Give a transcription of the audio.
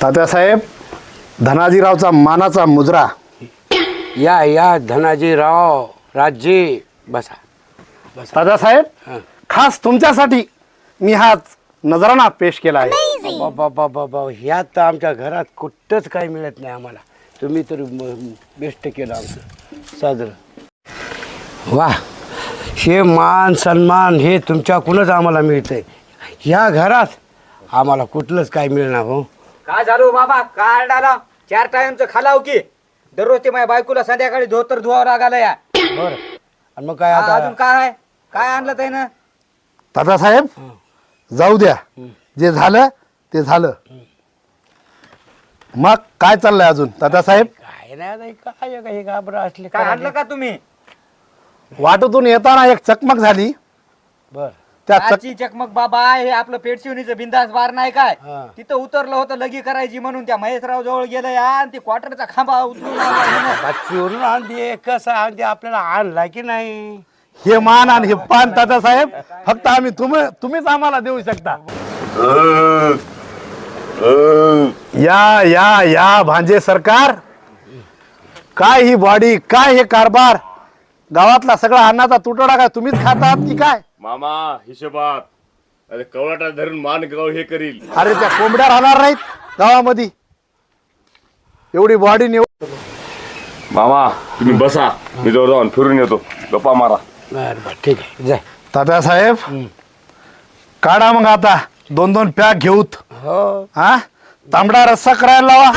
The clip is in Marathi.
तात्यासाहेब, धनाजीरावचा मानाचा मुजरा. या या धनाजीराव राजे बसा. तात्यासाहेब, हां. खास तुमच्यासाठी मी हा नजराना पेश केला आहे. बाबा ह्यात तर आमच्या घरात कुठंच काही मिळत नाही आम्हाला. तुम्ही तर बेस्ट केलं आमचं साजरं. वा, हे मान सन्मान हे तुमच्याकडूनच आम्हाला मिळतंय. ह्या घरात आम्हाला कुठलंच काही मिळणार हो. काय झालं बाबा? काय आला 4 टाइमचं खालाव की दररोज ते माझ्या बायकोला संध्याकाळी धोतर धुवावं लागायला या. बरं, आणि मग काय अजून आता? काय आहे? काय आणलं ते ना? तात्यासाहेब, जाऊ द्या. जे झालं ते झालं. मग काय चाललंय अजून तात्यासाहेब? काय नाही आता काय काही घाबरं असले काय आणलं का तुम्ही? वाटेतून येताना एक चकमक झाली. बर त्या आजची चकमक बाबा हे आपलं पेटशिवनीचं बिंदास बार नाही काय हा. तिथं उतरलं होतं लगी करायची म्हणून त्या महेशराव जवळ गेलं या आणि ते क्वार्टरचा खांबा उचलून आणला ह्यानं. चोरून आणते कसं आणते आपल्याला आणला की नाही. हे मान आणि हे पान तात्यासाहेब फक्त आम्ही तुम्हीच आम्हाला देऊ शकता. या या या भांजे सरकार, काय ही बॉडी, काय हे कारभार, गावातला सगळा अन्नाचा तुटवडा काय तुम्हीच खातात की काय? मामा हिशोबात अरे कवळाटा धरून मान गाव हे करील. अरे त्या कोंबड्या राहणार नाहीत गावामध्ये. एवढी बॉडी निवड. मामा तुम्ही बसा, मी जवळ जाऊन फिरून येतो, गप्पा मारा. बरं ठीक आहे जाय. तात्यासाहेब, काढा मग आता 2-2 पॅक घेऊत. हो हा, तांबडा रस्सा करायला लावा.